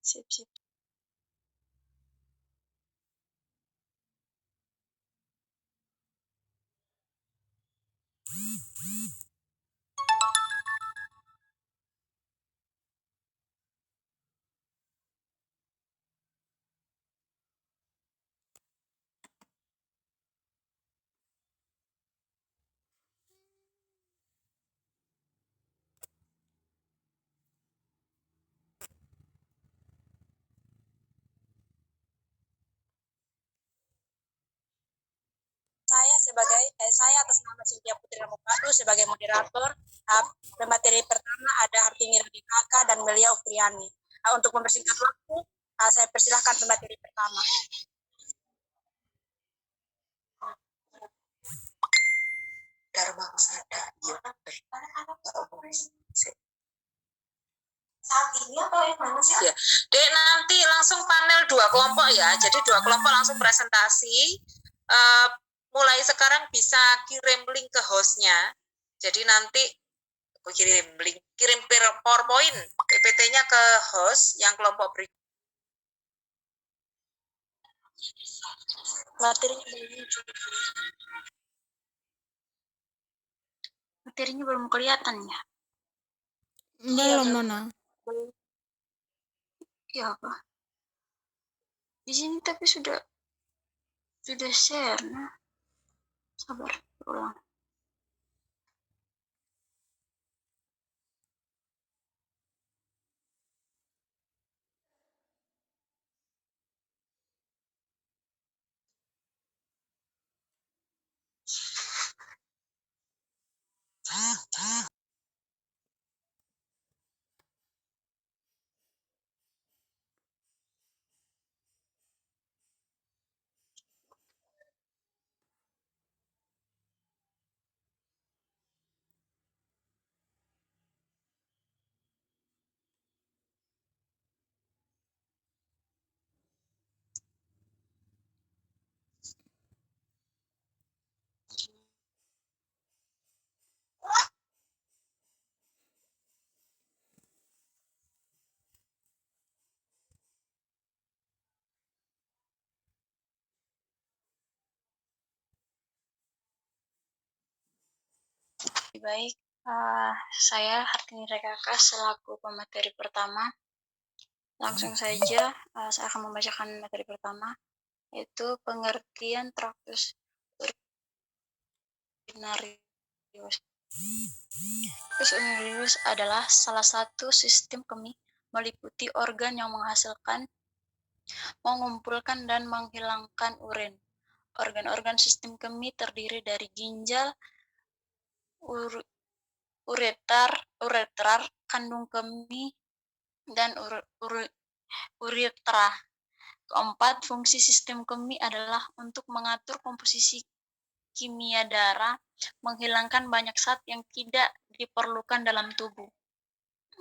Sip, sip. Saya atas nama Cynthia Putri Ramukadu sebagai moderator. Pemateri pertama ada Hartini Radikaka dan Melia Oktriani. Untuk mempersingkat waktu, saya persilahkan pemateri pertama. Dharma Husada, saat ini atau yang mana sih? Ya. Dek, nanti langsung panel 2 kelompok ya. Jadi 2 kelompok langsung presentasi. Mulai sekarang bisa kirim link ke hostnya. Jadi nanti kirim PowerPoint PPT-nya ke host yang kelompok berikut. Materinya belum kelihatan ya? Belum, Nona. Ya apa? Di sini tapi sudah share, nah. Sabar, ulang. Baik, saya Hartini Rekaka selaku pemateri pertama. Langsung saja saya akan membacakan materi pertama, yaitu pengertian traktus urinarius. Traktus urinarius adalah salah satu sistem kemih meliputi organ yang menghasilkan, mengumpulkan, dan menghilangkan urin. Organ-organ sistem kemih terdiri dari ginjal, ureter, kandung kemih, dan uretra. Keempat, fungsi sistem kemih adalah untuk mengatur komposisi kimia darah, menghilangkan banyak zat yang tidak diperlukan dalam tubuh,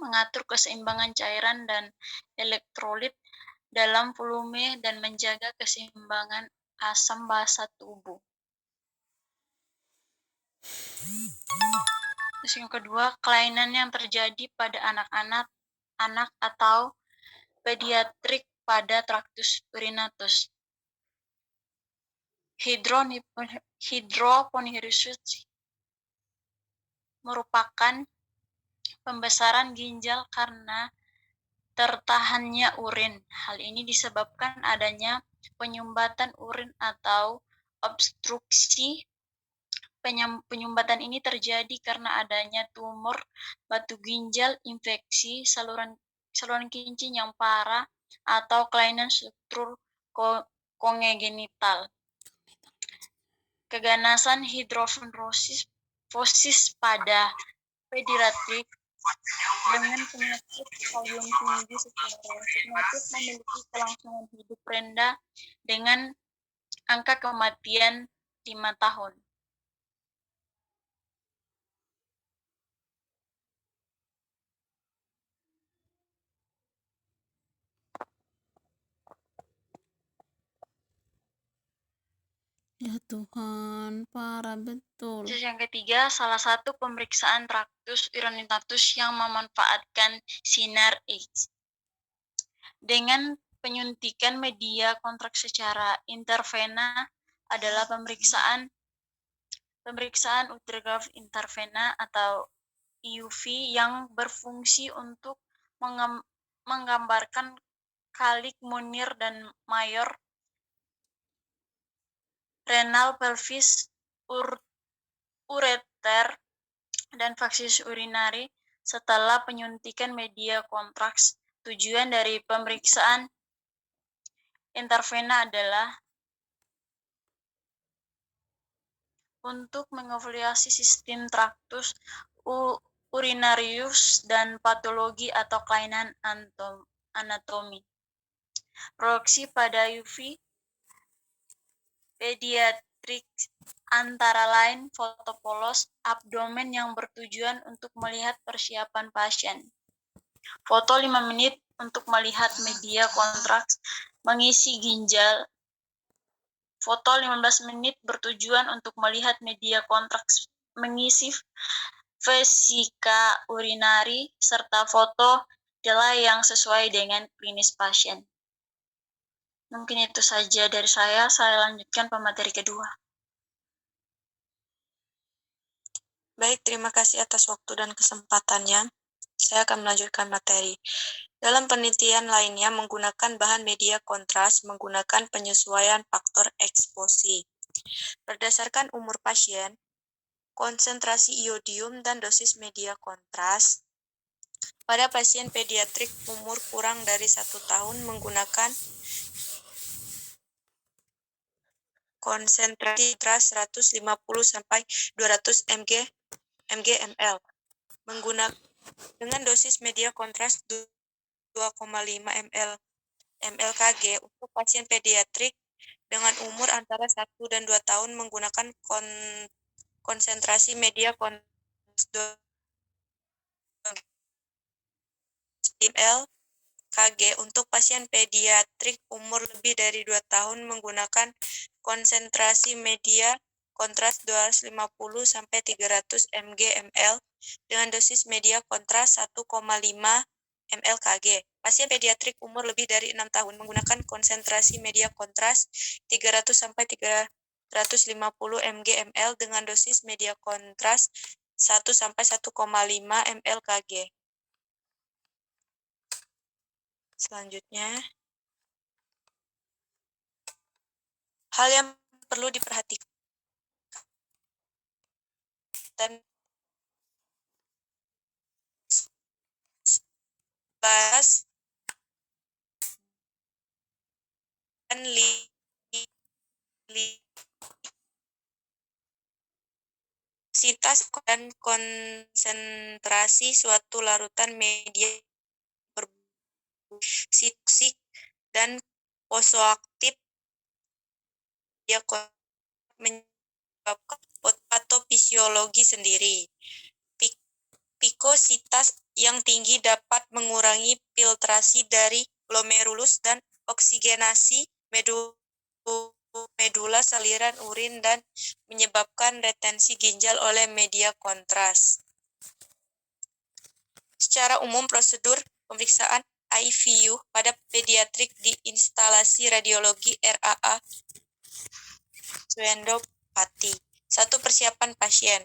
mengatur keseimbangan cairan dan elektrolit dalam volume, dan menjaga keseimbangan asam basa tubuh. Terus yang kedua, kelainan yang terjadi pada anak atau pediatrik pada traktus urinatus. Hidroponerisis merupakan pembesaran ginjal karena tertahannya urin. Hal ini disebabkan adanya penyumbatan urin atau obstruksi. Penyumbatan ini terjadi karena adanya tumor batu ginjal, infeksi saluran kencing yang parah, atau kelainan struktur kongenital. Keganasan hidrofosis pada pediatrik dengan penyakit kalium tinggi significatif memiliki kelangsungan hidup rendah dengan angka kematian 5 tahun. Ya Tuhan, parah betul. Terus yang ketiga, salah satu pemeriksaan traktus urinatus yang memanfaatkan sinar X. Dengan penyuntikan media kontrak secara intervena adalah pemeriksaan ultrasonic intervena atau UV yang berfungsi untuk menggambarkan kalik Munir dan mayor renal pelvis ureter dan vaksin urinari setelah penyuntikan media kontraks. Tujuan dari pemeriksaan intervena adalah untuk mengevaluasi sistem traktus urinarius dan patologi atau kelainan anatomi. Produksi pada UV pediatrik antara lain foto polos abdomen yang bertujuan untuk melihat persiapan pasien. Foto 5 menit untuk melihat media kontraks mengisi ginjal. Foto 15 menit bertujuan untuk melihat media kontraks mengisi vesika urinari, serta foto delay yang sesuai dengan klinis pasien. Mungkin itu saja dari saya lanjutkan pemateri kedua. Baik, terima kasih atas waktu dan kesempatannya. Saya akan melanjutkan materi. Dalam penelitian lainnya menggunakan bahan media kontras menggunakan penyesuaian faktor eksposi. Berdasarkan umur pasien, konsentrasi iodium dan dosis media kontras pada pasien pediatrik umur kurang dari 1 tahun menggunakan konsentrasi kontras 150 sampai 200 mg/ml dengan dosis media kontras 2,5 ml/kg untuk pasien pediatrik dengan umur antara 1 dan 2 tahun menggunakan konsentrasi media kontras 2 ml/kg untuk pasien pediatrik umur lebih dari 2 tahun menggunakan konsentrasi media kontras 250 sampai 300 mg/ml dengan dosis media kontras 1,5 ml/kg. Pasien pediatrik umur lebih dari 6 tahun menggunakan konsentrasi media kontras 300 sampai 350 mg/ml dengan dosis media kontras 1 sampai 1,5 ml/kg. Selanjutnya, hal yang perlu diperhatikan dan bahas dan sitas dan konsentrasi suatu larutan media toksik dan posoaktif yang menyebabkan patofisiologi sendiri. Vikositas yang tinggi dapat mengurangi filtrasi dari glomerulus dan oksigenasi medula saliran urin dan menyebabkan retensi ginjal oleh media kontras. Secara umum prosedur pemeriksaan IVU pada pediatrik di instalasi radiologi RAA Suendopati. 1. Persiapan pasien.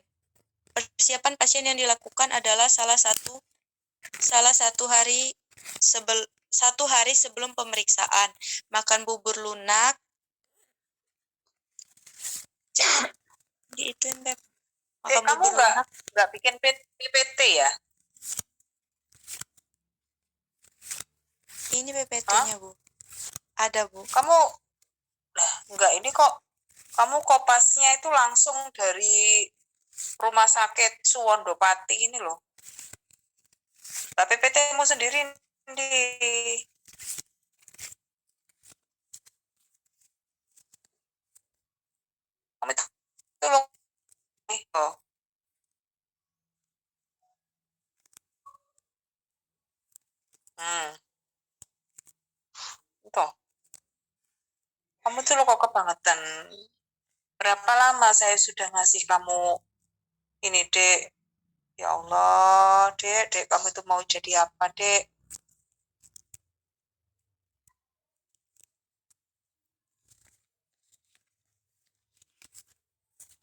Persiapan pasien yang dilakukan adalah salah satu hari sebelum pemeriksaan, makan bubur lunak. Diituin, Beb. Kamu nggak bikin PPT ya? Ini PPT-nya, Bu. Ada, Bu. Kamu enggak, ini kok kamu kopasnya itu langsung dari rumah sakit Suwondopati ini loh. Nah, PPT-mu sendiri di kamu itu loh. Oh. Itu. Kamu tuh lo kok kebangetan. Berapa lama saya sudah ngasih kamu ini, Dek? Ya Allah, Dek, kamu itu mau jadi apa, Dek?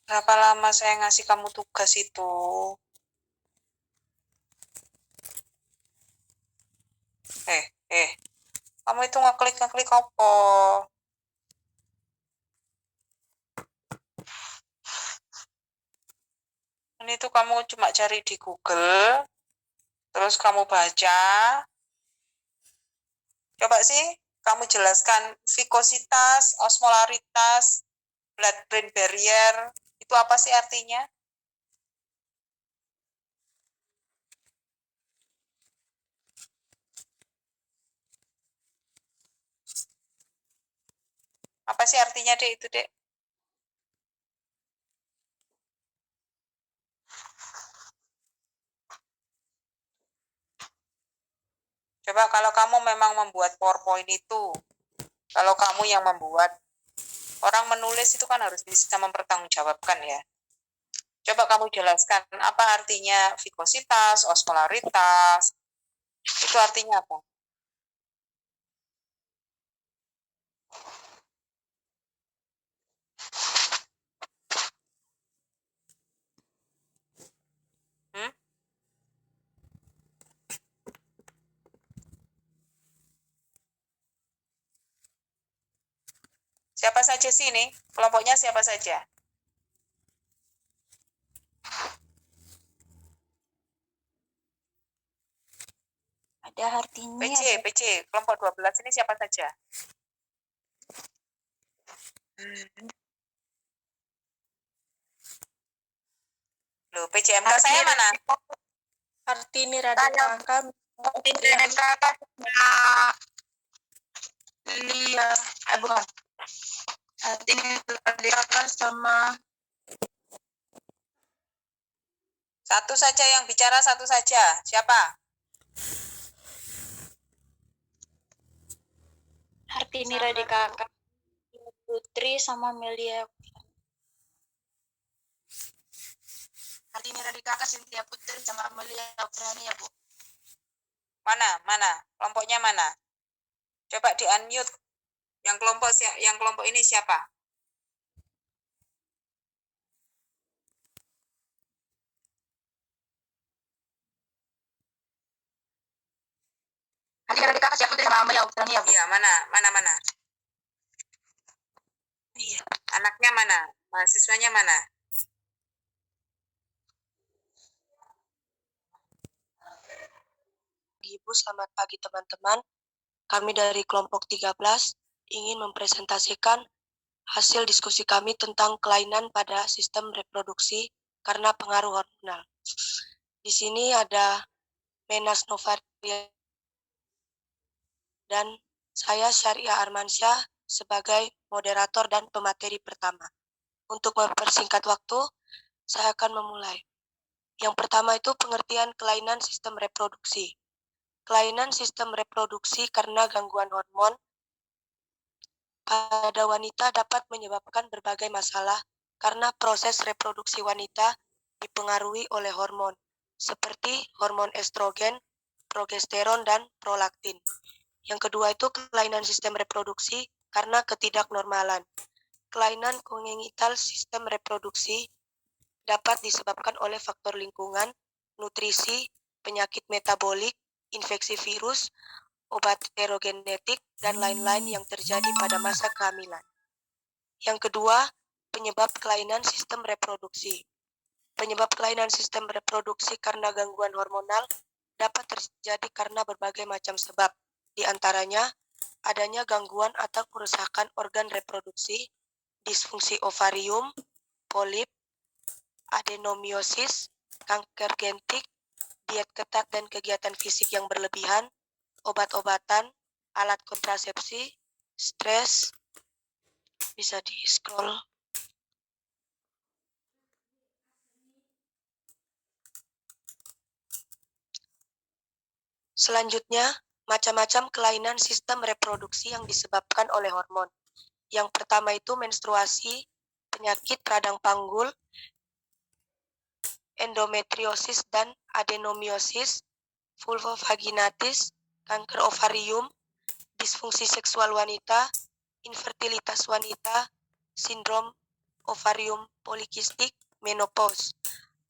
Berapa lama saya ngasih kamu tugas itu? Kamu itu ngeklik apa? Ini tuh kamu cuma cari di Google, terus kamu baca. Coba sih, kamu jelaskan vikositas, osmolaritas, blood-brain barrier, itu apa sih artinya? Apa sih artinya, Dek, itu, Dek? Coba kalau kamu memang membuat PowerPoint itu, kalau kamu yang membuat, orang menulis itu kan harus bisa mempertanggungjawabkan ya. Coba kamu jelaskan apa artinya vikositas, osmolaritas, itu artinya apa? Hmm? Siapa saja sih ini? Kelompoknya siapa saja? Ada artinya. PC, kelompok 12 ini siapa saja? Loh, PCMK saya mana? Kartini Radikaka. Iya, bukan. Kartini Radikaka sama Satu saja yang bicara, satu saja. Siapa? Kartini Radikaka. Putri sama Melia. Kartini Radikaka, Cynthia Putri sama Melia Oprani ya, Bu. Mana? Kelompoknya mana? Coba di-unmute. Yang kelompok ini siapa? Kartini Radikaka siapa Putri sama Melia Oprani ya, Bu. Iya, mana? Iya. Anaknya mana? Mahasiswanya mana? Ibu, selamat pagi teman-teman. Kami dari kelompok 13 ingin mempresentasikan hasil diskusi kami tentang kelainan pada sistem reproduksi karena pengaruh hormonal. Di sini ada Menas Novaria dan saya Syariah Armansyah sebagai moderator dan pemateri pertama. Untuk mempersingkat waktu, saya akan memulai. Yang pertama itu pengertian kelainan sistem reproduksi. Kelainan sistem reproduksi karena gangguan hormon pada wanita dapat menyebabkan berbagai masalah karena proses reproduksi wanita dipengaruhi oleh hormon seperti hormon estrogen, progesteron, dan prolaktin. Yang kedua itu kelainan sistem reproduksi karena ketidaknormalan. Kelainan kongenital sistem reproduksi dapat disebabkan oleh faktor lingkungan, nutrisi, penyakit metabolik, infeksi virus, obat heterogenetik, dan lain-lain yang terjadi pada masa kehamilan. Yang kedua, penyebab kelainan sistem reproduksi. Penyebab kelainan sistem reproduksi karena gangguan hormonal dapat terjadi karena berbagai macam sebab, di antaranya adanya gangguan atau kerusakan organ reproduksi, disfungsi ovarium, polip, adenomiosis, kanker genetik, diet ketat dan kegiatan fisik yang berlebihan, obat-obatan, alat kontrasepsi, stres, bisa di-scroll. Selanjutnya, macam-macam kelainan sistem reproduksi yang disebabkan oleh hormon. Yang pertama itu menstruasi, penyakit radang panggul, endometriosis dan adenomiosis, vulvovaginitis, kanker ovarium, disfungsi seksual wanita, infertilitas wanita, sindrom ovarium polikistik, menopause.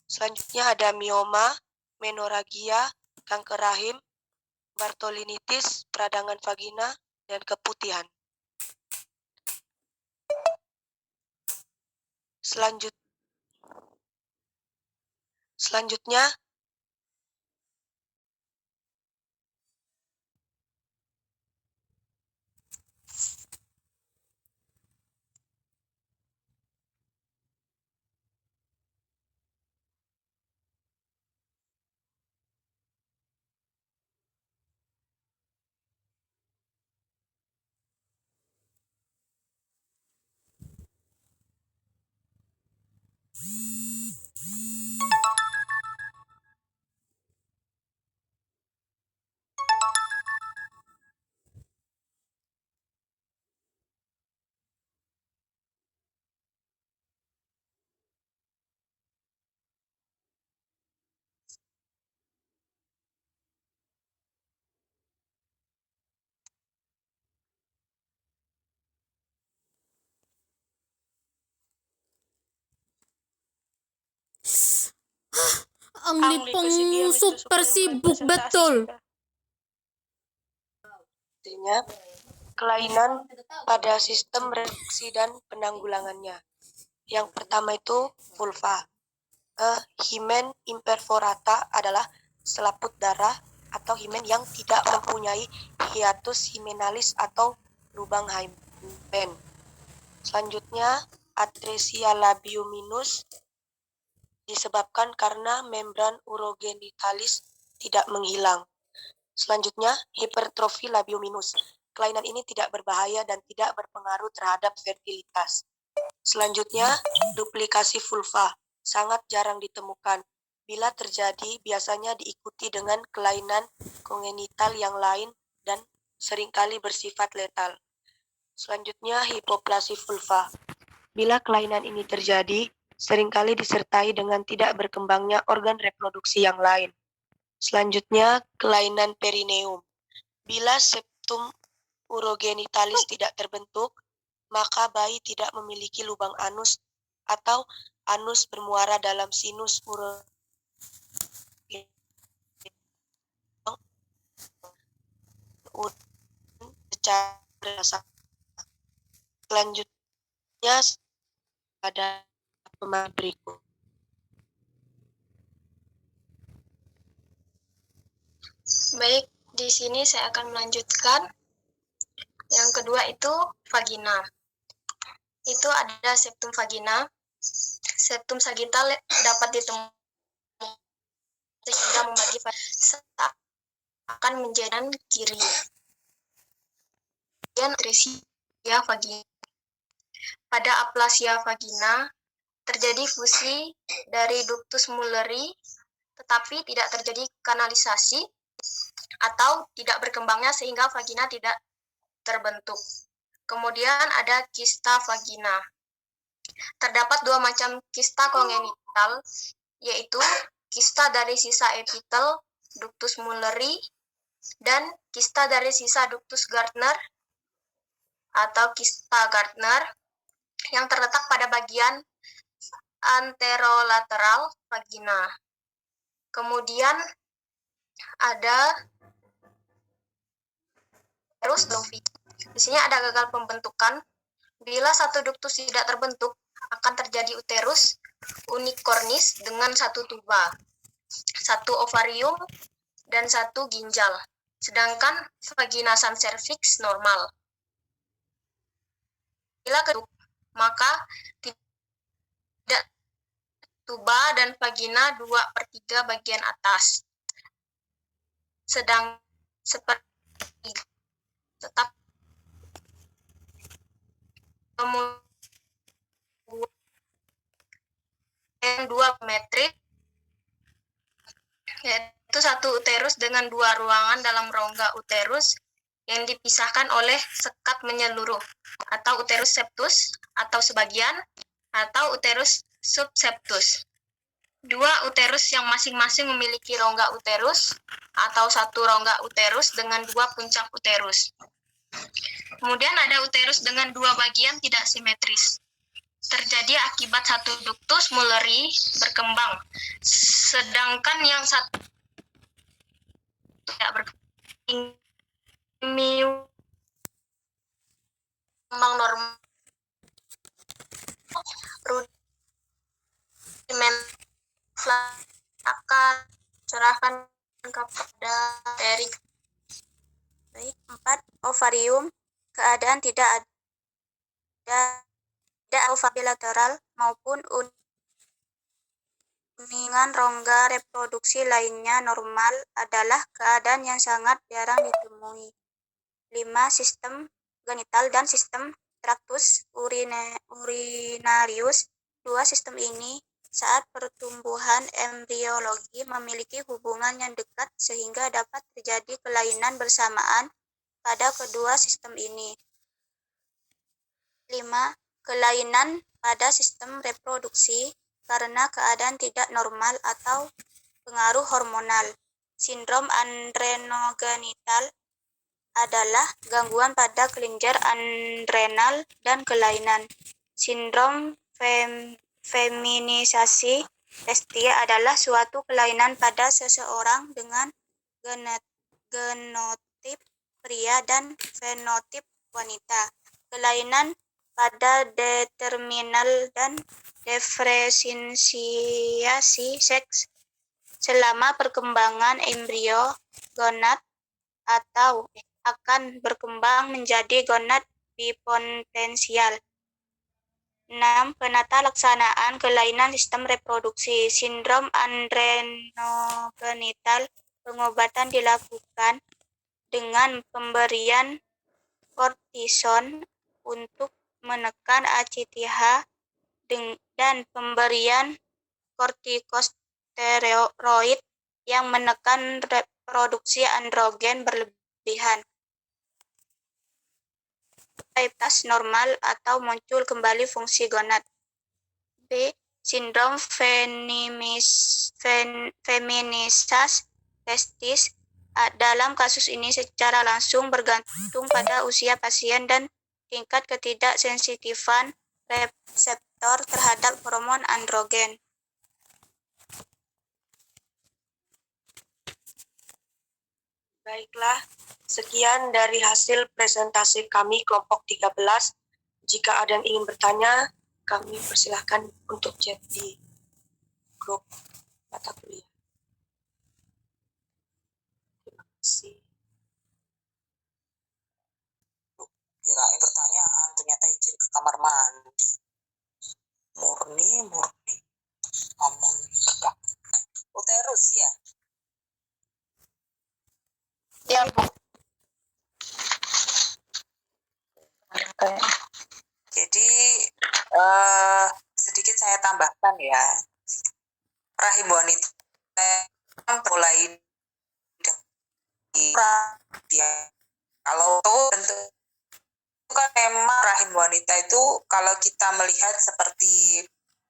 Selanjutnya ada mioma, menorragia, kanker rahim, Bartholinitis, peradangan vagina, dan keputihan. Selanjutnya, Ang Lipong super sibuk betul. artinya kelainan pada sistem reproduksi dan penanggulangannya. Yang pertama itu vulva. Himen imperforata adalah selaput darah atau himen yang tidak mempunyai hiatus himenalis atau lubang himen. Selanjutnya, atresia labiominus disebabkan karena membran urogenitalis tidak menghilang. Selanjutnya, hipertrofi labiominus. Kelainan ini tidak berbahaya dan tidak berpengaruh terhadap fertilitas. Selanjutnya, duplikasi vulva. Sangat jarang ditemukan. Bila terjadi, biasanya diikuti dengan kelainan kongenital yang lain dan seringkali bersifat letal. Selanjutnya, hipoplasia vulva. Bila kelainan ini terjadi, seringkali disertai dengan tidak berkembangnya organ reproduksi yang lain. Selanjutnya, kelainan perineum. Bila septum urogenitalis tidak terbentuk, maka bayi tidak memiliki lubang anus atau anus bermuara dalam sinus secara selanjutnya pada pemahaman berikut. Baik, di sini saya akan melanjutkan. Yang kedua itu vagina. Itu ada septum vagina. Septum sagittal dapat ditemukan sehingga membagi akan menjadi kiri. Kemudian atresia vagina. Pada aplasia vagina terjadi fusi dari ductus Mulleri, tetapi tidak terjadi kanalisasi atau tidak berkembangnya sehingga vagina tidak terbentuk. Kemudian ada kista vagina. Terdapat dua macam kista kongenital, yaitu kista dari sisa epitel ductus Mulleri dan kista dari sisa ductus Gardner atau kista Gardner yang terletak pada bagian anterolateral vagina. Kemudian ada uterus dovi. Di sini ada gagal pembentukan. Bila satu ductus tidak terbentuk, akan terjadi uterus unicornis dengan satu tuba, satu ovarium, dan satu ginjal. Sedangkan vagina sans cervix normal. Bila ketuk, maka tidak tuba dan vagina 2/3 bagian atas. Sedang seperti tetap yang 2 metrik, yaitu satu uterus dengan 2 ruangan dalam rongga uterus yang dipisahkan oleh sekat menyeluruh, atau uterus septus atau sebagian, atau uterus subseptus. 2 uterus yang masing-masing memiliki rongga uterus atau satu rongga uterus dengan 2 puncak uterus. Kemudian ada uterus dengan 2 bagian tidak simetris. terjadi akibat satu ductus Mulleri berkembang, sedangkan yang satu tidak berkembang. Normal rudimen akan serahkan kepada Erik. Baik, 4. Ovarium. Keadaan tidak ada ovarium bilateral maupun uningan rongga reproduksi lainnya normal adalah keadaan yang sangat jarang ditemui. 5. Sistem genital dan sistem tractus urinarius. Dua sistem ini saat pertumbuhan embriologi memiliki hubungan yang dekat sehingga dapat terjadi kelainan bersamaan pada kedua sistem ini. 5. Kelainan pada sistem reproduksi karena keadaan tidak normal atau pengaruh hormonal. Sindrom adrenogenital adalah gangguan pada kelenjar adrenal dan kelainan. Sindrom feminisasi testia adalah suatu kelainan pada seseorang dengan genotip pria dan fenotip wanita. Kelainan pada determinal dan diferensiasi seks selama perkembangan embrio gonad atau akan berkembang menjadi gonad bipotensial. 6. Penata laksanaan kelainan sistem reproduksi. Sindrom adrenogenital. Pengobatan dilakukan dengan pemberian kortison untuk menekan ACTH dan pemberian kortikosteroid yang menekan reproduksi androgen berlebihan. Bypass normal atau muncul kembali fungsi gonad. B. Sindrom feminisas testis. Dalam kasus ini secara langsung bergantung pada usia pasien dan tingkat ketidaksensitifan reseptor terhadap hormon androgen. Baiklah, sekian dari hasil presentasi kami kelompok 13. Jika ada yang ingin bertanya, kami persilahkan untuk chat di grup mata kuliah. Terima kasih. Kirain pertanyaan, ternyata izin ke kamar mandi. Murni. Ngomong uterus ya? Ya, Bu. Jadi sedikit saya tambahkan ya, rahim wanita mulai dari ya, kalau itu bentuk kan memang rahim wanita itu kalau kita melihat seperti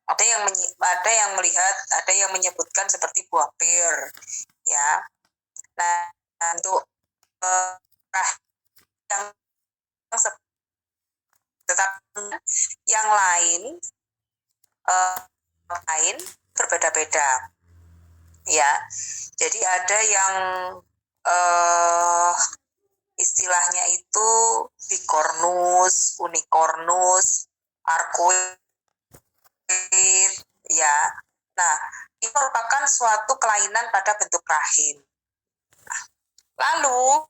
ada yang menyebutkan seperti buah pir ya. Nah, untuk yang tetap yang lain berbeda-beda ya. Jadi ada yang istilahnya itu bicornus, unicornus, arcuate ya. Nah, ini merupakan suatu kelainan pada bentuk rahim. Lalu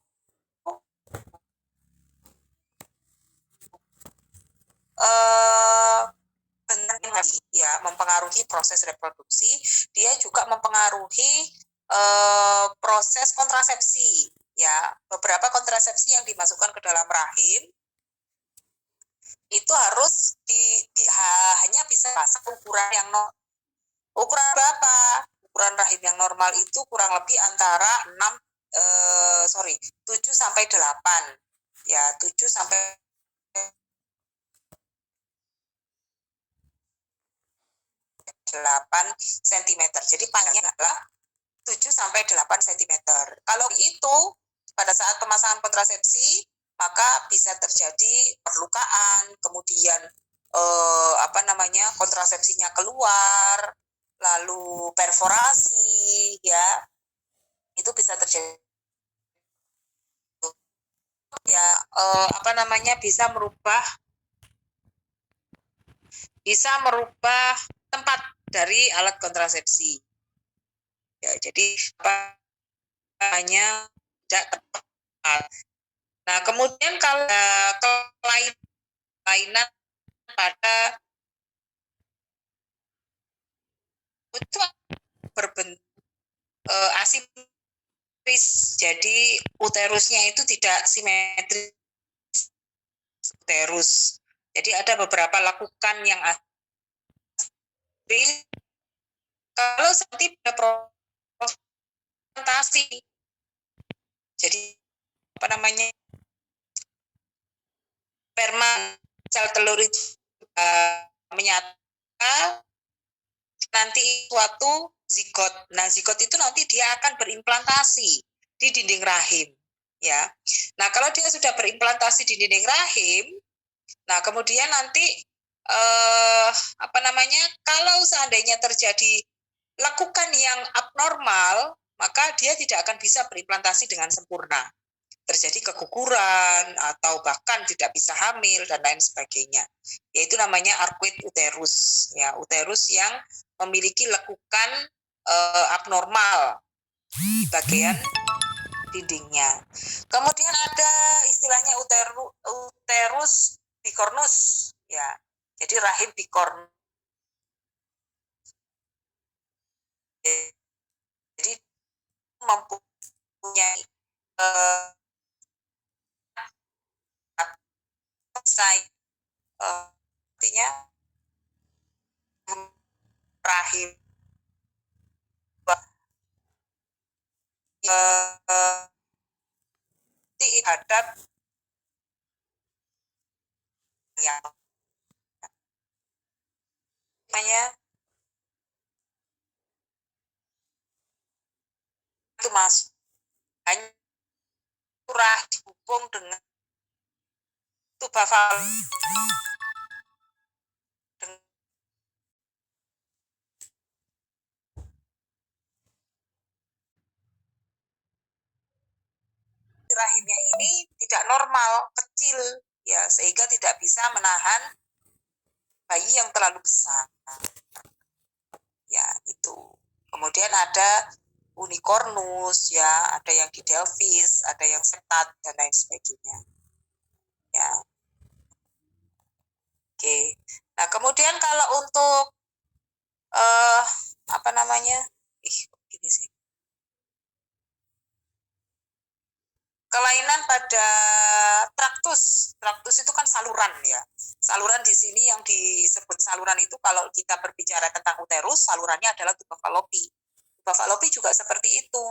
ya mempengaruhi proses reproduksi, dia juga mempengaruhi proses kontrasepsi ya. Beberapa kontrasepsi yang dimasukkan ke dalam rahim itu harus hanya bisa pasang ukuran yang ukuran berapa? Ukuran rahim yang normal itu kurang lebih antara 7 sampai 8 ya, 7 sampai 8 cm. Jadi panjangnya adalah 7 sampai 8 cm. Kalau itu pada saat pemasangan kontrasepsi maka bisa terjadi perlukaan, kemudian kontrasepsinya keluar, lalu perforasi, ya, itu bisa terjadi. Ya, bisa merubah tempat dari alat kontrasepsi. Ya, jadi hanya tidak tepat. Nah, kemudian kalau kelainan pada itu berbentuk asimetris, jadi uterusnya itu tidak simetris uterus. Jadi ada beberapa lakukan yang asimetris. Kalau nanti ada prosentasi, jadi sperma sel telur itu menyatu nanti suatu zigot. Nah, zigot itu nanti dia akan berimplantasi di dinding rahim, ya. Nah, kalau dia sudah berimplantasi di dinding rahim, nah kemudian nanti kalau seandainya terjadi lekukan yang abnormal, maka dia tidak akan bisa berimplantasi dengan sempurna. Terjadi keguguran atau bahkan tidak bisa hamil dan lain sebagainya. Yaitu namanya arcuate uterus, ya, uterus yang memiliki lekukan abnormal di bagian dindingnya. Kemudian ada istilahnya uterus bicornus, ya. Jadi rahim bicornus. Jadi mempunyai artinya rahim terhadap yang namanya itu masuk hanya curah dihubung dengan tuba rahimnya ini tidak normal, kecil, ya, sehingga tidak bisa menahan bayi yang terlalu besar. Ya, itu. Kemudian ada unicornus, ya, ada yang di Delphi's, ada yang septat dan lain sebagainya. Ya. Oke. Nah, kemudian kalau untuk ini sih. Kelainan pada traktus. Traktus itu kan saluran, ya. Saluran di sini yang disebut saluran itu kalau kita berbicara tentang uterus, salurannya adalah tuba fallopi. Tuba fallopi juga seperti itu.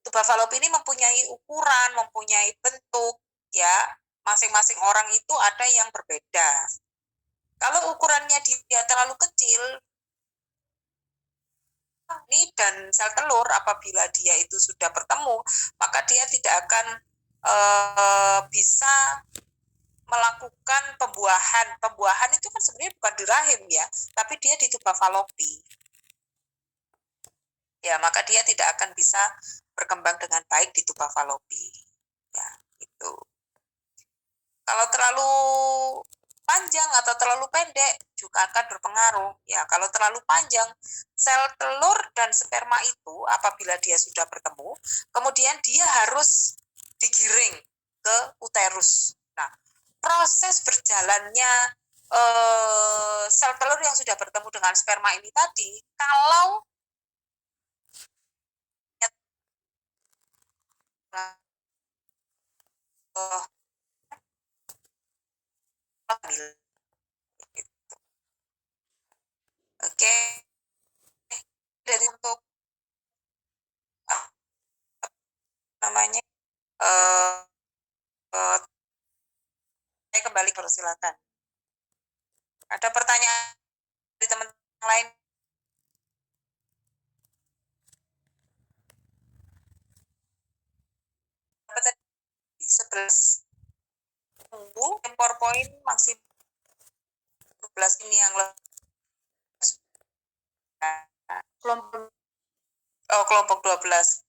Tuba fallopi ini mempunyai ukuran, mempunyai bentuk, ya. Masing-masing orang itu ada yang berbeda. Kalau ukurannya dia terlalu kecil, ini dan sel telur apabila dia itu sudah bertemu, maka dia tidak akan bisa melakukan pembuahan. Pembuahan itu kan sebenarnya bukan di rahim, ya, tapi dia di tuba fallopi. Ya, maka dia tidak akan bisa berkembang dengan baik di tuba fallopi. Ya, itu. Kalau terlalu panjang atau terlalu pendek juga akan berpengaruh. Ya, kalau terlalu panjang, sel telur dan sperma itu apabila dia sudah bertemu, kemudian dia harus digiring ke uterus. Nah, proses berjalannya sel telur yang sudah bertemu dengan sperma ini tadi, kalau Oke, dari untuk namanya saya kembali, silakan. Ada pertanyaan dari teman-teman lain? Apa tadi? 11 tunggu PowerPoint maksimal ini yang Kelompok kelompok 12.